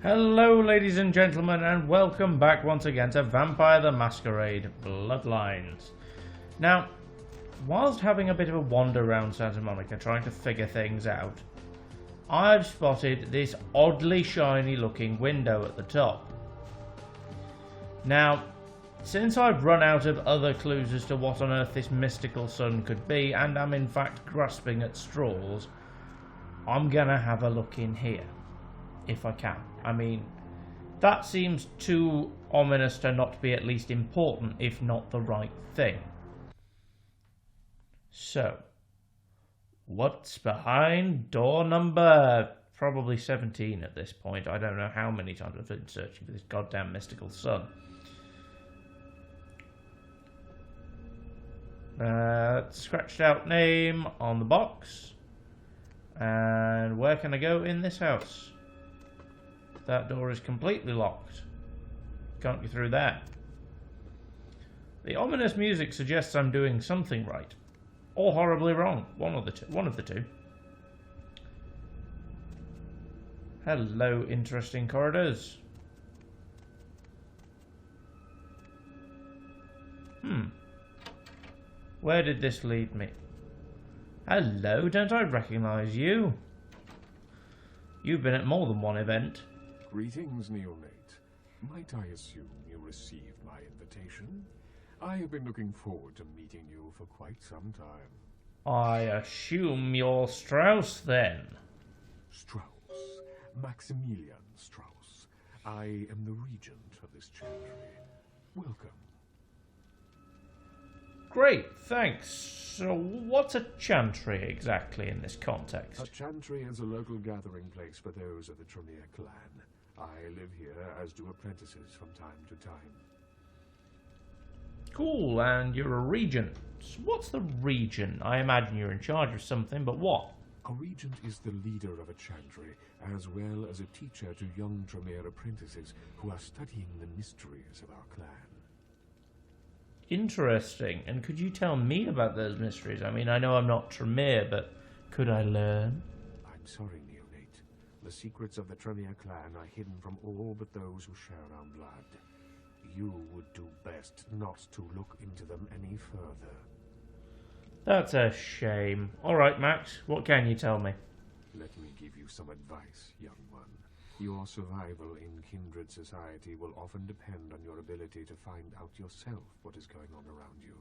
Hello ladies and gentlemen, and welcome back once again to Vampire the Masquerade Bloodlines. Now, whilst having a bit of a wander around Santa Monica trying to figure things out, I've spotted this oddly shiny looking window at the top. Now, since I've run out of other clues as to what on earth this mystical sun could be, and am in fact grasping at straws, I'm gonna have a look in here, if I can. I mean, that seems too ominous to not be at least important, if not the right thing. So, what's behind door number probably 17 at this point? I don't know how many times I've been searching for this goddamn mystical sun. Scratched out name on the box. And where can I go in this house? That door is completely locked. Can't get through there. The ominous music suggests I'm doing something right, or horribly wrong. One of the two. Hello, interesting corridors. Where did this lead me? Hello, don't I recognize you? You've been at more than one event. Greetings, neonate. Might I assume you received my invitation? I have been looking forward to meeting you for quite some time. I assume you're Strauss, then. Strauss. Maximilian Strauss. I am the regent of this chantry. Welcome. Great, thanks. So, what's a chantry exactly in this context? A chantry is a local gathering place for those of the Tremere clan. I live here, as do apprentices from time to time. Cool, and you're a regent. What's the regent? I imagine you're in charge of something, but what? A regent is the leader of a chantry, as well as a teacher to young Tremere apprentices who are studying the mysteries of our clan. Interesting. And could you tell me about those mysteries? I mean, I know I'm not Tremere, but could I learn? I'm sorry, neonate. The secrets of the Tremere clan are hidden from all but those who share our blood. You would do best not to look into them any further. That's a shame. Alright, Max, what can you tell me? Let me give you some advice, young one. Your survival in kindred society will often depend on your ability to find out yourself what is going on around you.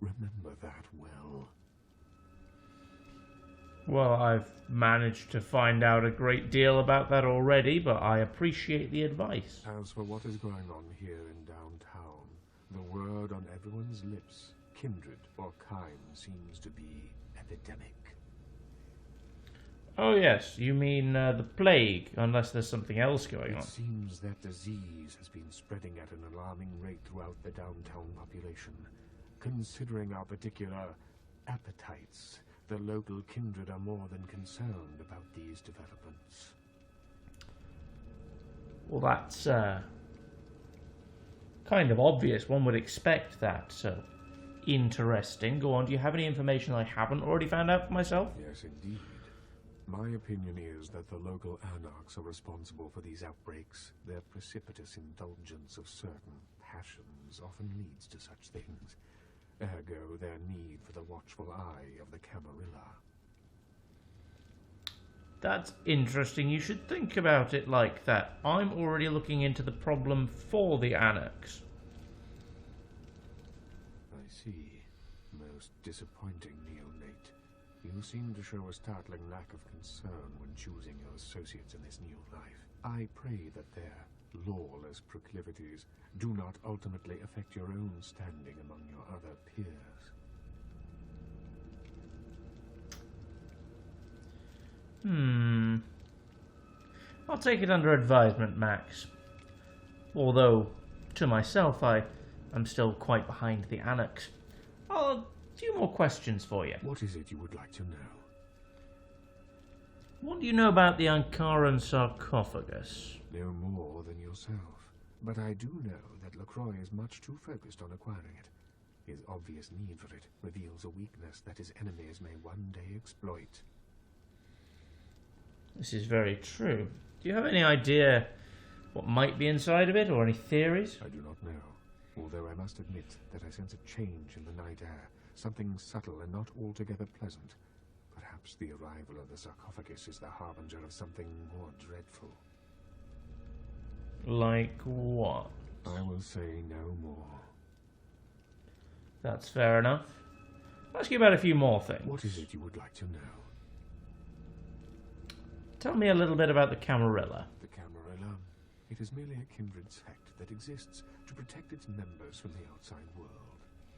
Remember that well. Well, I've managed to find out a great deal about that already, but I appreciate the advice. As for what is going on here in downtown, the word on everyone's lips, kindred or kind, seems to be epidemic. Oh yes, you mean the plague, unless there's something else going on. It seems that disease has been spreading at an alarming rate throughout the downtown population. Considering our particular appetites, the local kindred are more than concerned about these developments. Well, that's kind of obvious. One would expect that, so interesting. Go on, do you have any information I haven't already found out for myself? Yes, indeed. My opinion is that the local anarchs are responsible for these outbreaks. Their precipitous indulgence of certain passions often leads to such things. Ergo, their need for the watchful eye of the Camarilla. That's interesting. You should think about it like that. I'm already looking into the problem for the anarchs. I see. Most disappointing, neonate. You seem to show a startling lack of concern when choosing your associates in this new life. I pray that their lawless proclivities do not ultimately affect your own standing among your other peers. I'll take it under advisement, Max. Although, to myself, I'm still quite behind the annex. I'll have a few more questions for you. What is it you would like to know? What do you know about the Ankaran sarcophagus? No more than yourself. But I do know that Lacroix is much too focused on acquiring it. His obvious need for it reveals a weakness that his enemies may one day exploit. This is very true. Do you have any idea what might be inside of it, or any theories? I do not know, although I must admit that I sense a change in the night air, something subtle and not altogether pleasant. Perhaps the arrival of the sarcophagus is the harbinger of something more dreadful. Like what? I will say no more. That's fair enough. I'll ask you about a few more things. What is it you would like to know? Tell me a little bit about the Camarilla. The Camarilla? It is merely a kindred sect that exists to protect its members from the outside world.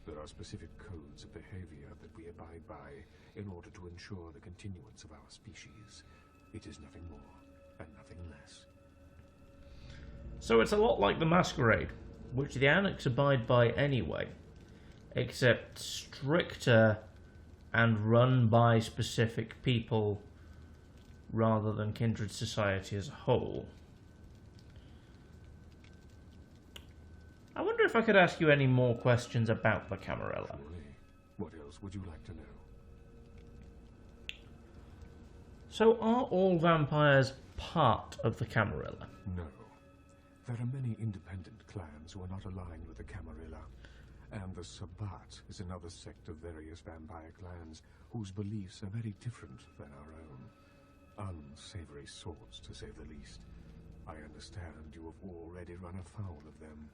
There are specific codes of behavior that we abide by in order to ensure the continuance of our species. It is nothing more and nothing less. So it's a lot like the Masquerade, which the Annex abide by anyway, except stricter and run by specific people rather than kindred society as a whole. I wonder if I could ask you any more questions about the Camarilla. Surely. What else would you like to know? So are all vampires part of the Camarilla? No. There are many independent clans who are not aligned with the Camarilla, and the Sabbat is another sect of various vampire clans whose beliefs are very different than our own. Unsavory sorts, to say the least. I understand you have already run afoul of them.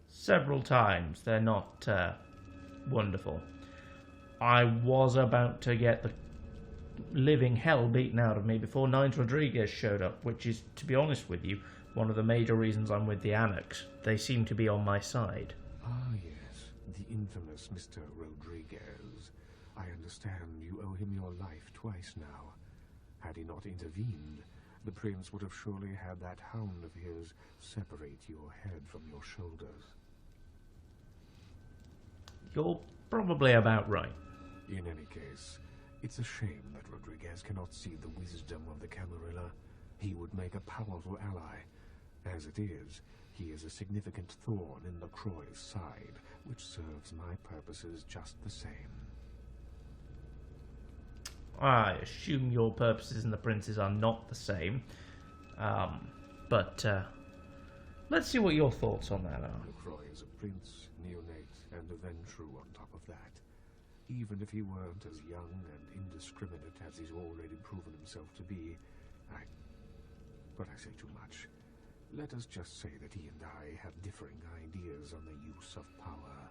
Several times. They're not wonderful. I was about to get the living hell beaten out of me before Nines Rodriguez showed up, which is, to be honest with you, one of the major reasons I'm with the Annex. They seem to be on my side. Ah, yes. The infamous Mr. Rodriguez. I understand you owe him your life twice now. Had he not intervened, the prince would have surely had that hound of his separate your head from your shoulders. You're probably about right. In any case, it's a shame that Rodriguez cannot see the wisdom of the Camarilla. He would make a powerful ally. As it is, he is a significant thorn in the Croy's side, which serves my purposes just the same. I assume your purposes and the prince's are not the same. But let's see what your thoughts on that are. Croy is a prince, neonate, and a Ventrue on top of that. Even if he weren't as young and indiscriminate as he's already proven himself to be, But I say too much. Let us just say that he and I have differing ideas on the use of power.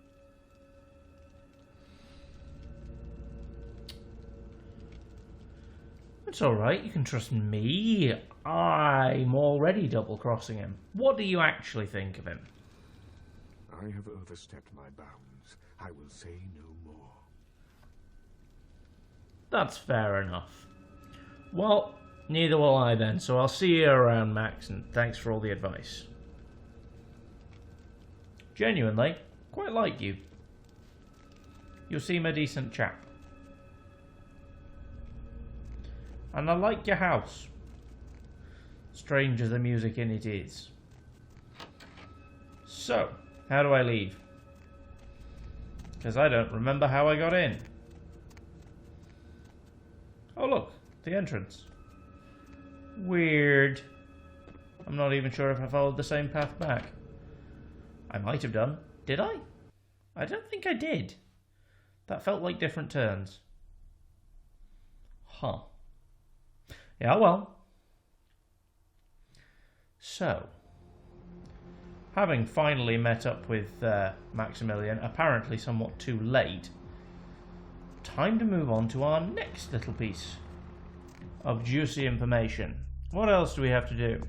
It's alright, you can trust me. I'm already double-crossing him. What do you actually think of him? I have overstepped my bounds. I will say no more. That's fair enough. Well, neither will I then, so I'll see you around, Max, and thanks for all the advice. Genuinely, quite like you. You seem a decent chap. And I like your house. Strange as the music in it is. So, how do I leave? Because I don't remember how I got in. Oh look, the entrance. Weird. I'm not even sure if I followed the same path back. I might have done. Did I? I don't think I did. That felt like different turns. Huh. Yeah, well. So, having finally met up with Maximilian, apparently somewhat too late, time to move on to our next little piece of juicy information. What else do we have to do?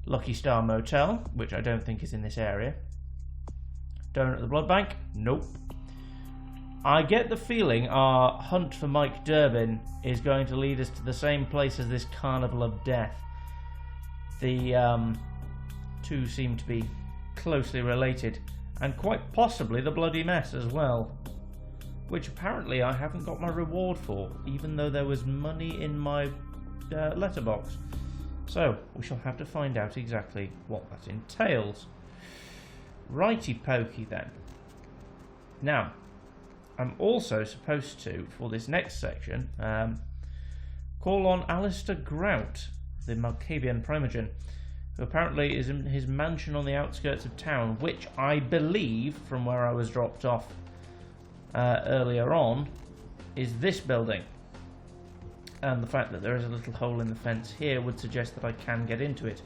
Lucky Star Motel, which I don't think is in this area. Donut at the Blood Bank? Nope. I get the feeling our hunt for Mike Durbin is going to lead us to the same place as this Carnival of Death. The two seem to be closely related, and quite possibly the Bloody Mess as well, which apparently I haven't got my reward for, even though there was money in my letterbox. So we shall have to find out exactly what that entails. Righty pokey then. Now, I'm also supposed to, for this next section, call on Alistair Grout, the Malkavian Primogen, who apparently is in his mansion on the outskirts of town, which I believe, from where I was dropped off earlier on, is this building. And the fact that there is a little hole in the fence here would suggest that I can get into it.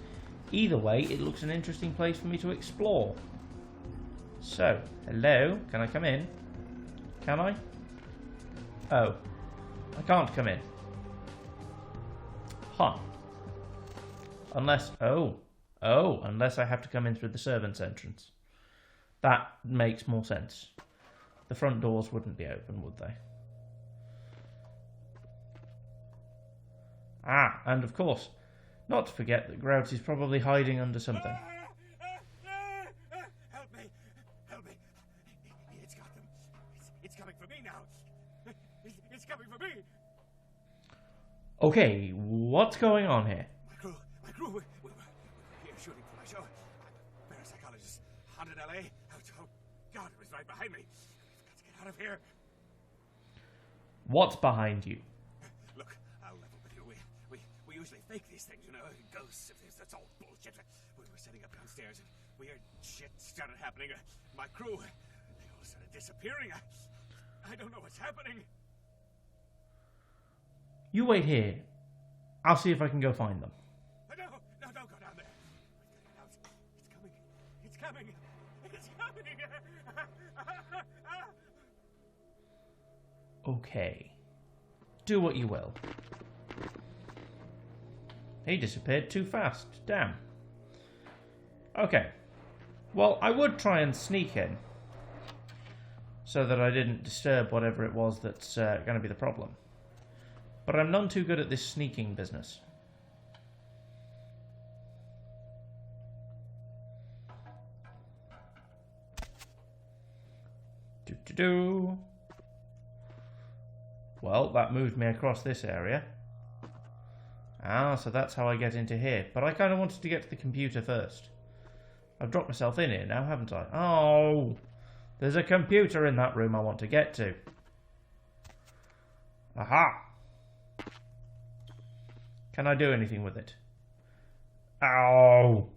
Either way, it looks an interesting place for me to explore. So, hello, can I come in? Can I? Oh, I can't come in. Huh. Unless, unless I have to come in through the servants' entrance. That makes more sense. The front doors wouldn't be open, would they? Ah, and of course, not to forget that Grout is probably hiding under something. Help me! Help me! It's got them. It's coming for me now. It's coming for me. Okay, what's going on here? My crew, we're here shooting for my show. I'm a parapsychologist, haunted LA. Oh, God, it was right behind me. I've got to get out of here. What's behind you? Look, I'll level with you. We usually fake these things, you know, ghosts. That's all bullshit. We were setting up downstairs, and weird shit started happening. My crew, they all started disappearing. I don't know what's happening. You wait here. I'll see if I can go find them. No, don't go down there. We've got to get out. It's coming. It's coming. Okay. Do what you will. He disappeared too fast. Damn. Okay. Well, I would try and sneak in, so that I didn't disturb whatever it was that's going to be the problem. But I'm none too good at this sneaking business. Do-do-do. Well, that moved me across this area. Ah, so that's how I get into here. But I kind of wanted to get to the computer first. I've dropped myself in here now, haven't I? Oh! There's a computer in that room I want to get to. Aha! Can I do anything with it? Ow!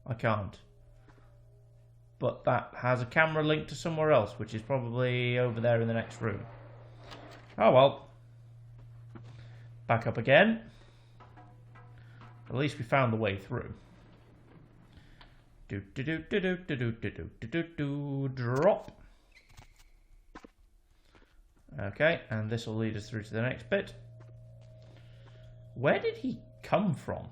I can't. But that has a camera linked to somewhere else, which is probably over there in the next room. Oh well. Back up again. At least we found the way through. Drop. Okay, and this will lead us through to the next bit. Where did he come from?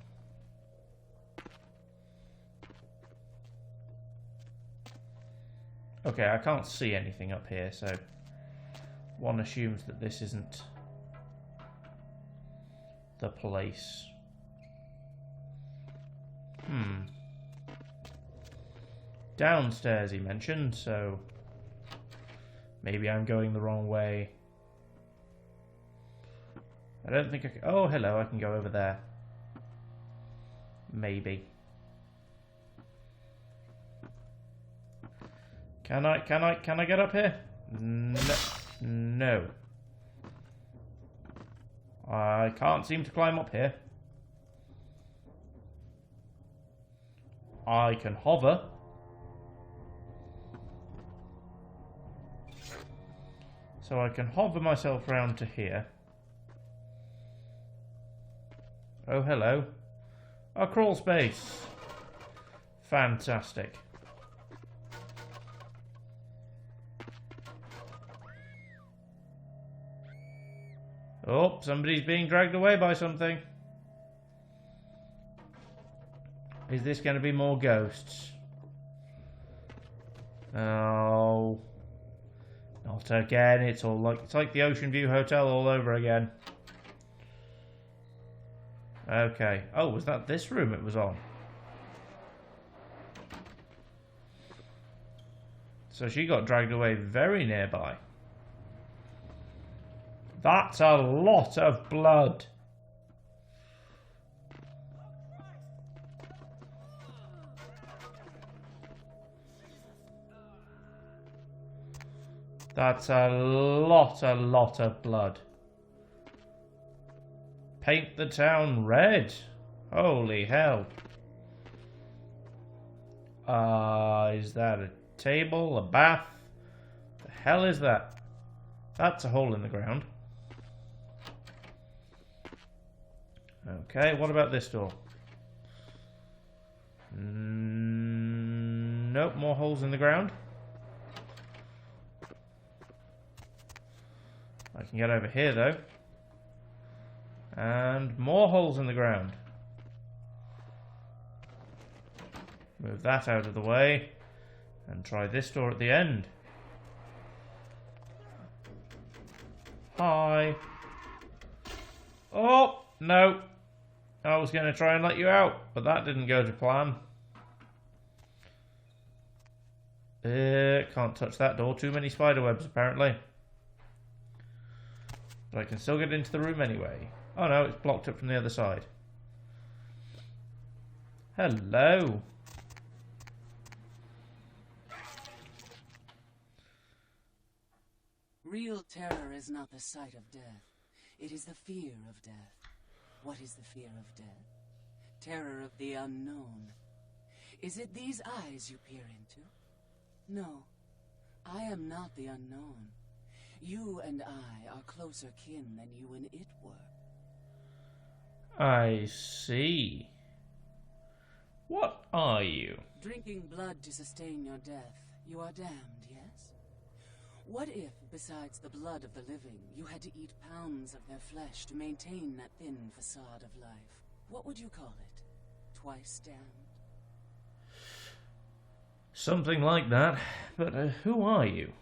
Okay, I can't see anything up here, so one assumes that this isn't the place. Downstairs he mentioned, so maybe I'm going the wrong way. I don't think I can... Oh, hello, I can go over there. Maybe. Can I get up here? No. I can't seem to climb up here. I can hover. So I can hover myself round to here. Oh, hello. A crawl space. Fantastic. Oh, somebody's being dragged away by something. Is this going to be more ghosts? Oh. Not again. It's like the Ocean View Hotel all over again. Okay. Oh, was that this room it was on? So she got dragged away very nearby. That's a lot of blood. That's a lot of blood. Paint the town red. Holy hell. Is that a table? A bath? The hell is that? That's a hole in the ground. Okay, what about this door? Nope, more holes in the ground. I can get over here though. And more holes in the ground. Move that out of the way. And try this door at the end. Hi. Oh, no. I was going to try and let you out, but that didn't go to plan. Can't touch that door. Too many spider webs, apparently. But I can still get into the room anyway. Oh no, it's blocked up from the other side. Hello. Real terror is not the sight of death. It is the fear of death. What is the fear of death? Terror of the unknown. Is it these eyes you peer into? No. I am not the unknown. You and I are closer kin than you and it were. I see. What are you? Drinking blood to sustain your death. You are damned, yes? What if, besides the blood of the living, you had to eat pounds of their flesh to maintain that thin facade of life? What would you call it? Twice damned? Something like that. But who are you?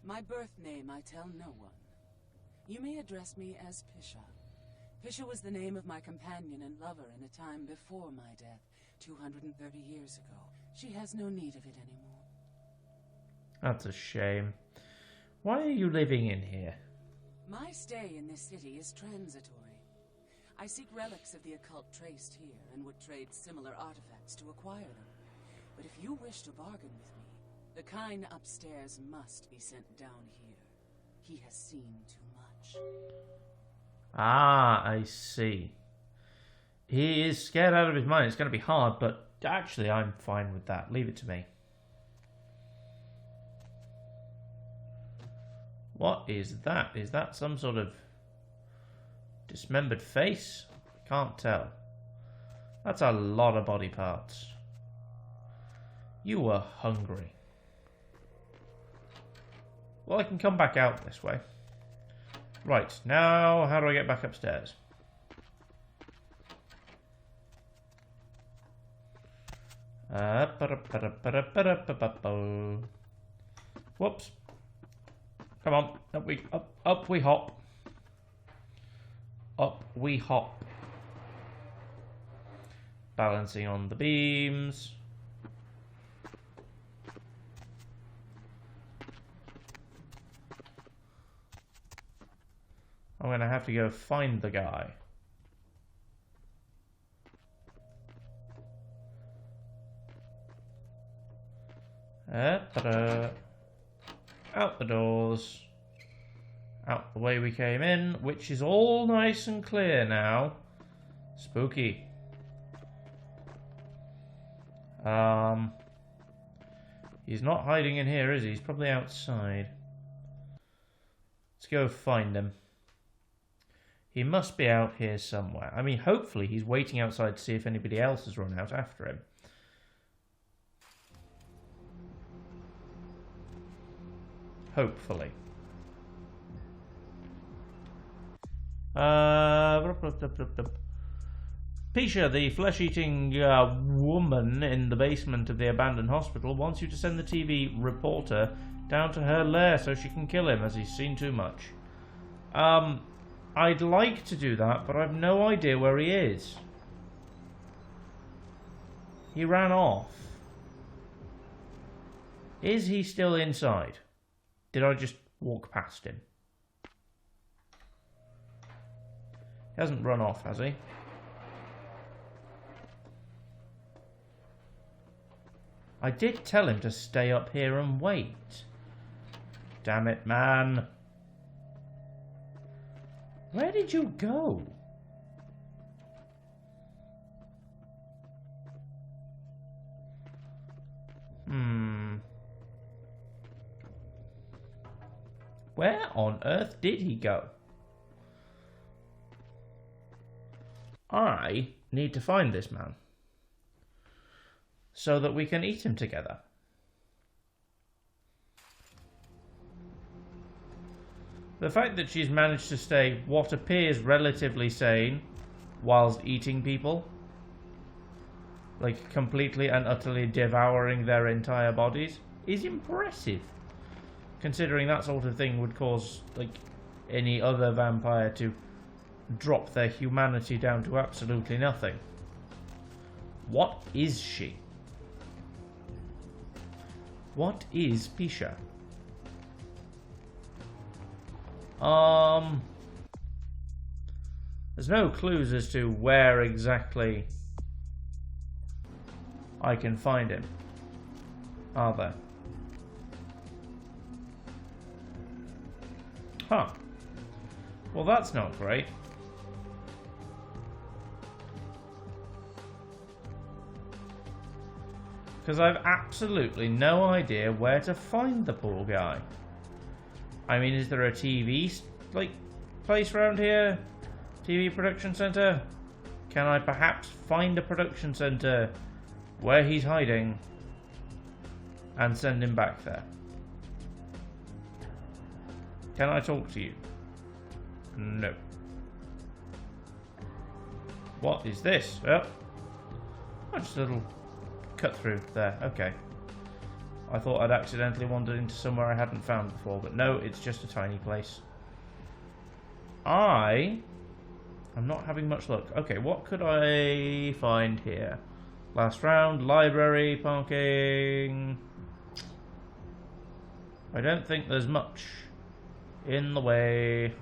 My birth name I tell no one. You may address me as Pisha. Pisha was the name of my companion and lover in a time before my death, 230 years ago. She has no need of it anymore. That's a shame. Why are you living in here? My stay in this city is transitory. I seek relics of the occult traced here and would trade similar artifacts to acquire them. But if you wish to bargain with me, the kind upstairs must be sent down here. He has seen too much. Ah, I see. He is scared out of his mind. It's going to be hard, but actually I'm fine with that. Leave it to me. What is that? Is that some sort of dismembered face? Can't tell. That's a lot of body parts. You were hungry. Well, I can come back out this way. Right, now how do I get back upstairs? Whoops. Come on, up we hop. Up we hop. Balancing on the beams. I'm going to have to go find the guy. Out the doors. Out the way we came in, which is all nice and clear now. Spooky. He's not hiding in here, is he? He's probably outside. Let's go find him. He must be out here somewhere. I mean, hopefully he's waiting outside to see if anybody else has run out after him. Hopefully. Pisha, the flesh-eating woman in the basement of the abandoned hospital, wants you to send the TV reporter down to her lair so she can kill him, as he's seen too much. I'd like to do that, but I've no idea where he is. He ran off. Is he still inside? Did I just walk past him? He hasn't run off, has he? I did tell him to stay up here and wait. Damn it, man. Where did you go? Where on earth did he go? I need to find this man so that we can eat him together. The fact that she's managed to stay what appears relatively sane whilst eating people, like completely and utterly devouring their entire bodies, is impressive. Considering that sort of thing would cause, like, any other vampire to drop their humanity down to absolutely nothing. What is she? What is Pisha? There's no clues as to where exactly I can find him, are there? Huh. Well, that's not great. Because I've absolutely no idea where to find the poor guy. I mean, is there a TV, like, place around here? TV production centre? Can I perhaps find a production centre where he's hiding and send him back there? Can I talk to you? No. What is this? Oh, just a little cut through there. Okay. I thought I'd accidentally wandered into somewhere I hadn't found before, but no, it's just a tiny place. I'm not having much luck. Okay, what could I find here? Last round, library, parking. I don't think there's much in the way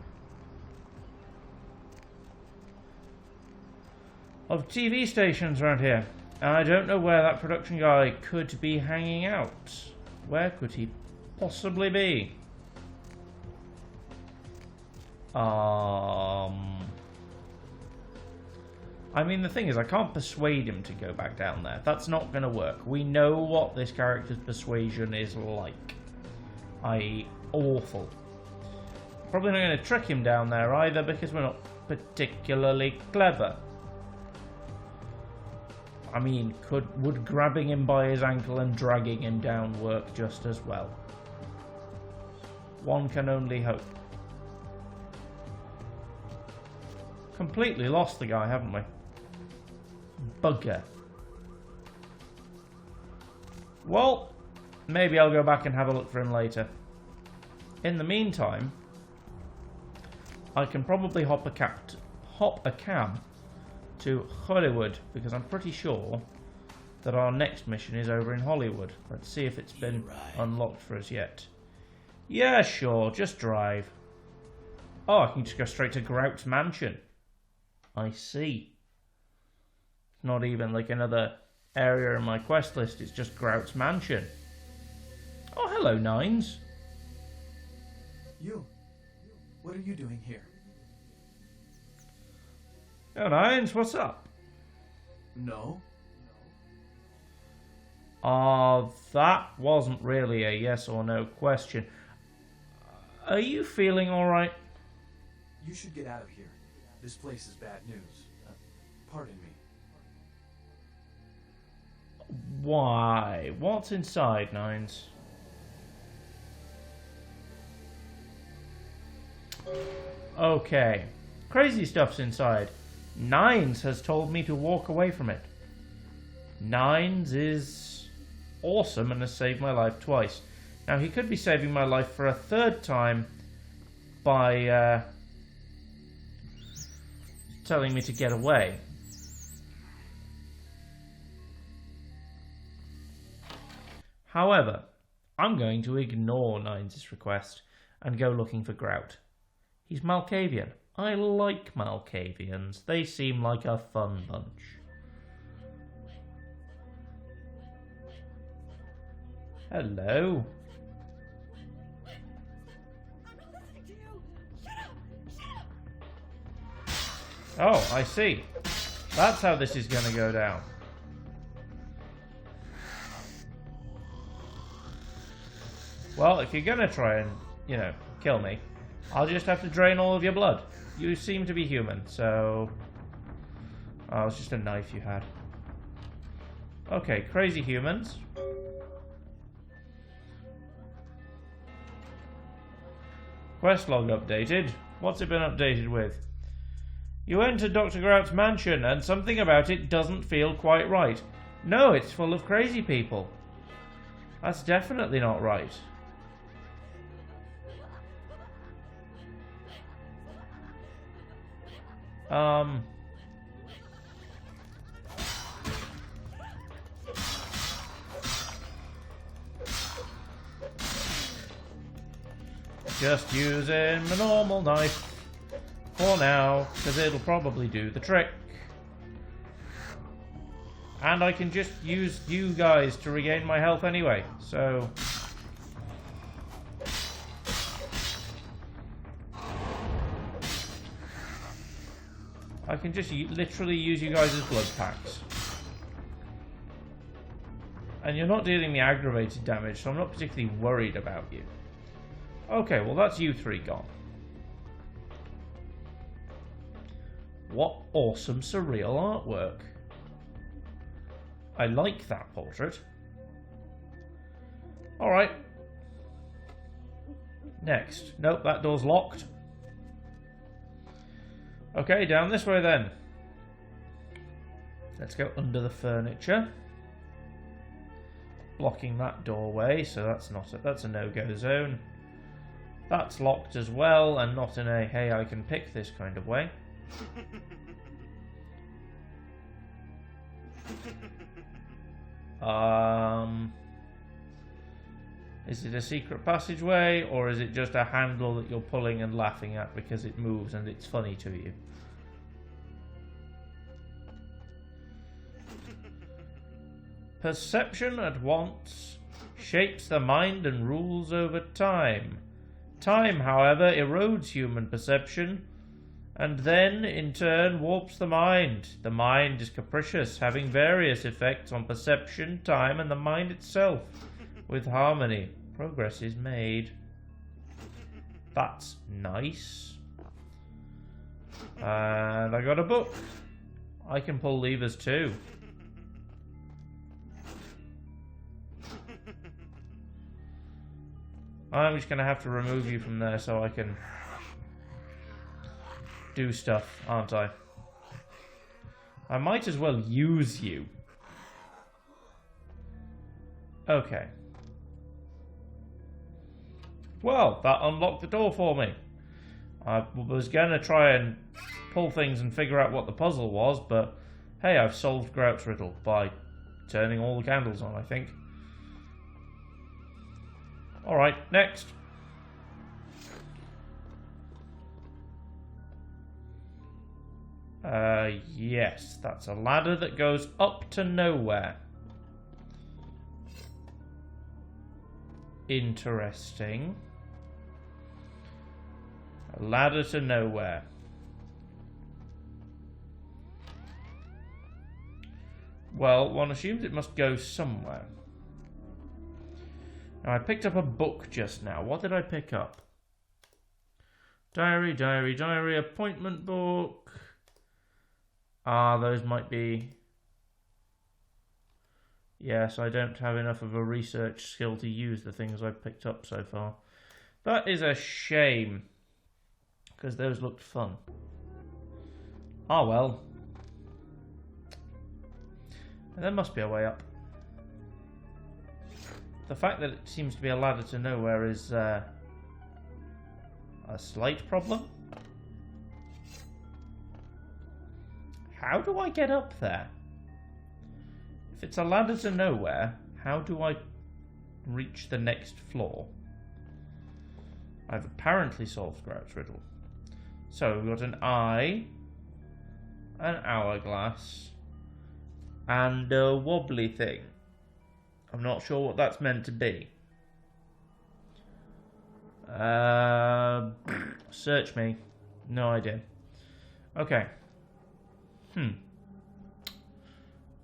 of TV stations around here. And I don't know where that production guy could be hanging out. Where could he possibly be? I mean, the thing is, I can't persuade him to go back down there. That's not going to work. We know what this character's persuasion is like. I.e., awful. Probably not going to trick him down there either, because we're not particularly clever. I mean, would grabbing him by his ankle and dragging him down work just as well? One can only hope. Completely lost the guy, haven't we? Bugger. Well, maybe I'll go back and have a look for him later. In the meantime, I can probably hop a cab to Hollywood, because I'm pretty sure that our next mission is over in Hollywood. Let's see if it's been unlocked for us yet. Yeah, sure, just drive. Oh, I can just go straight to Grout's mansion. I see. It's not even like another area in my quest list, it's just Grout's mansion. Oh, hello, Nines. You. What are you doing here? Oh, Nines, what's up? No. That wasn't really a yes or no question. Are you feeling alright? You should get out of here. This place is bad news. Pardon me. Why? What's inside, Nines? Okay. Crazy stuff's inside. Nines has told me to walk away from it. Nines is awesome and has saved my life twice. Now, he could be saving my life for a third time by telling me to get away. However, I'm going to ignore Nines' request and go looking for Grout. He's Malkavian. I like Malkavians. They seem like a fun bunch. Hello. Oh, I see. That's how this is going to go down. Well, if you're going to try and, kill me, I'll just have to drain all of your blood. You seem to be human, so... Oh, it's just a knife you had. Okay, crazy humans. Quest log updated. What's it been updated with? You entered Dr. Grout's mansion, and something about it doesn't feel quite right. No, it's full of crazy people. That's definitely not right. Just using a normal knife for now, because it'll probably do the trick. And I can just use you guys to regain my health anyway, so... I can just literally use you guys as blood packs. And you're not dealing me aggravated damage, so I'm not particularly worried about you. Okay, well that's you three gone. What awesome surreal artwork. I like that portrait. Alright. Next. Nope, that door's locked. Okay, down this way then. Let's go under the furniture. Blocking that doorway, so that's a no-go zone. That's locked as well, and not in a hey I can pick this kind of way. Is it a secret passageway, or is it just a handle that you're pulling and laughing at because it moves and it's funny to you? Perception at once shapes the mind and rules over time. Time, however, erodes human perception, and then, in turn, warps the mind. The mind is capricious, having various effects on perception, time, and the mind itself. With harmony, progress is made. That's nice. And I got a book. I can pull levers too. I'm just going to have to remove you from there so I can do stuff, aren't I? I might as well use you. Okay. Well, that unlocked the door for me. I was going to try and pull things and figure out what the puzzle was, but hey, I've solved Grout's riddle by turning all the candles on, I think. Alright, next. Yes, that's a ladder that goes up to nowhere. Interesting. A ladder to nowhere. Well, one assumes it must go somewhere. Now, I picked up a book just now. What did I pick up? Diary, diary, diary, appointment book. Ah, those might be... Yes, I don't have enough of a research skill to use the things I've picked up so far. That is a shame, because those looked fun. Ah, well. There must be a way up. The fact that it seems to be a ladder to nowhere is a slight problem. How do I get up there? If it's a ladder to nowhere, how do I reach the next floor? I've apparently solved Grout's riddle. So we've got an eye, an hourglass, and a wobbly thing. I'm not sure what that's meant to be. Search me. No idea. Okay.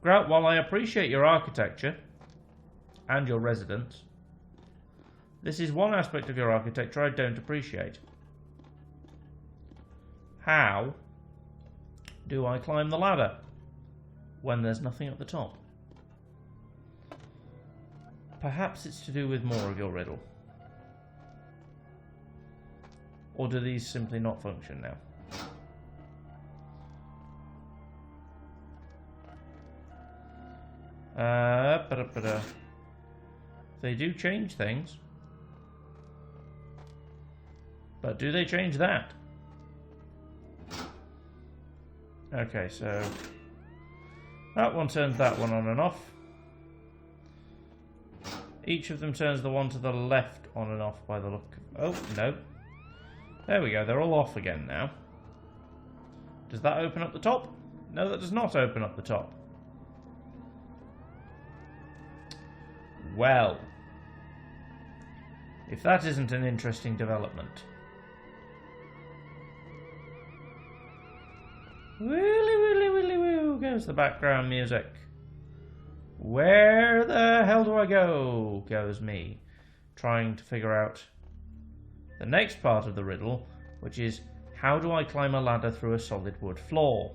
Grout, while I appreciate your architecture and your residence, This is one aspect of your architecture I don't appreciate. How do I climb the ladder when there's nothing at the top? Perhaps it's to do with more of your riddle. Or do these simply not function now? They do change things. But do they change that? Okay, so that one turns that one on and off. Each of them turns the one to the left on and off by the look. Oh, no. There we go, they're all off again now. Does that open up the top? No, that does not open up the top. Well, if that isn't an interesting development. Willy, willy, willy, woo, goes the background music. Where the hell do I go? Goes me, trying to figure out the next part of the riddle, which is, how do I climb a ladder through a solid wood floor?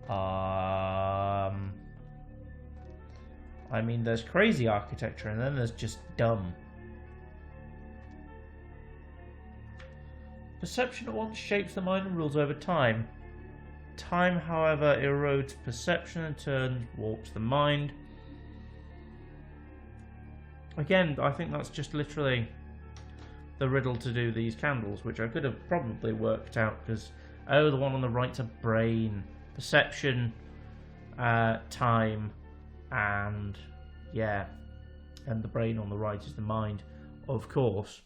I mean, there's crazy architecture, and then there's just dumb. Perception at once shapes the mind and rules over time. Time, however, erodes perception and turns warps the mind. Again, I think that's just literally the riddle to do these candles, which I could have probably worked out, because, oh, the one on the right's a brain. Perception, time, and, yeah, and the brain on the right is the mind, of course.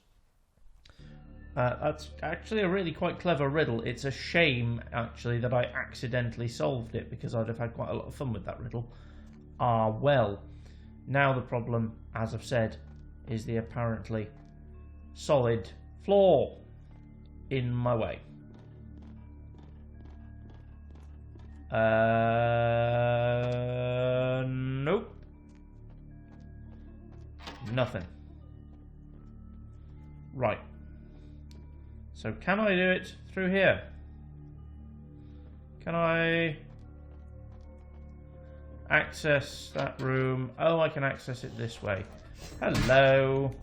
That's actually a really quite clever riddle. It's a shame, actually, that I accidentally solved it, because I'd have had quite a lot of fun with that riddle. Well, now the problem, as I've said, is the apparently solid floor in my way. Nope. Nothing. Right. So can I do it through here? Can I access that room? Oh, I can access it this way. Hello.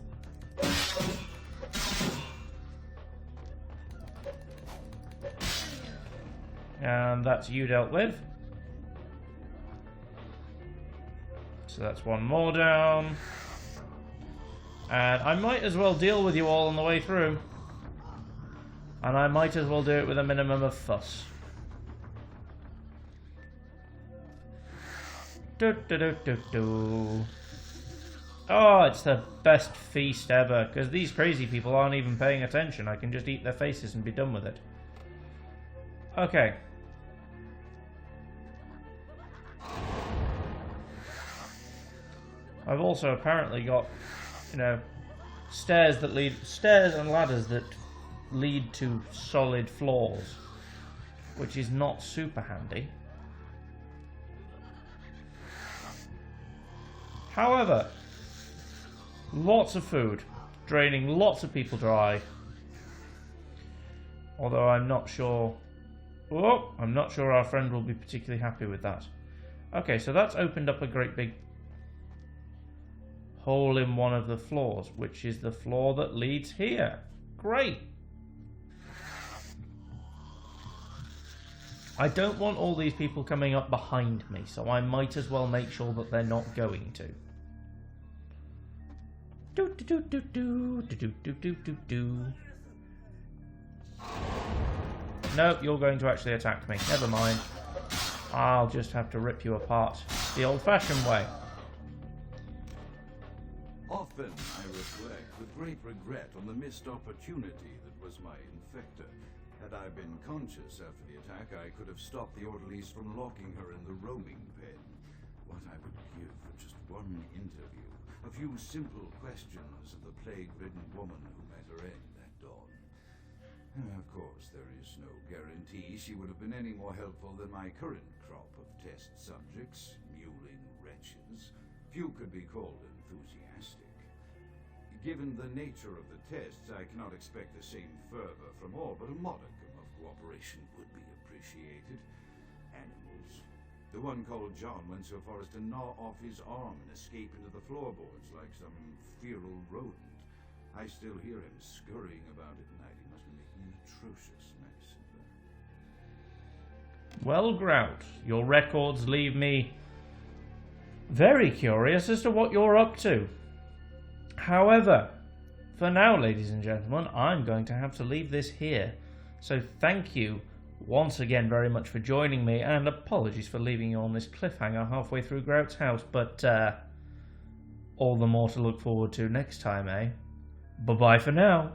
And that's you dealt with. So that's one more down. And I might as well deal with you all on the way through. And I might as well do it with a minimum of fuss. Oh, it's the best feast ever. Because these crazy people aren't even paying attention. I can just eat their faces and be done with it. Okay. I've also apparently got, you know, stairs and ladders that lead to solid floors, which is not super handy. However, lots of food, draining lots of people dry. Although I'm not sure. Oh, I'm not sure our friend will be particularly happy with that. Okay, so that's opened up a great big hole in one of the floors, which is the floor that leads here. Great. I don't want all these people coming up behind me, so I might as well make sure that they're not going to. No, you're going to actually attack me. Never mind. I'll just have to rip you apart the old-fashioned way. Often I reflect with great regret on the missed opportunity that was my infector. Had I been conscious after the attack, I could have stopped the orderlies from locking her in the roaming pen. What I would give for just one interview, a few simple questions of the plague-ridden woman who met her end that dawn. Of course, there is no guarantee she would have been any more helpful than my current crop of test subjects, mewling wretches. Few could be called enthusiastic. Given the nature of the tests, I cannot expect the same fervor from all, but a modicum of cooperation would be appreciated. Animals. The one called John went so far as to gnaw off his arm and escape into the floorboards like some feral rodent. I still hear him scurrying about at night. He must be making an atrocious mess of there. Well, Grout, your records leave me very curious as to what you're up to. However, for now, ladies and gentlemen, I'm going to have to leave this here. So thank you once again very much for joining me, and apologies for leaving you on this cliffhanger halfway through Grout's house, but all the more to look forward to next time, eh? Bye-bye for now.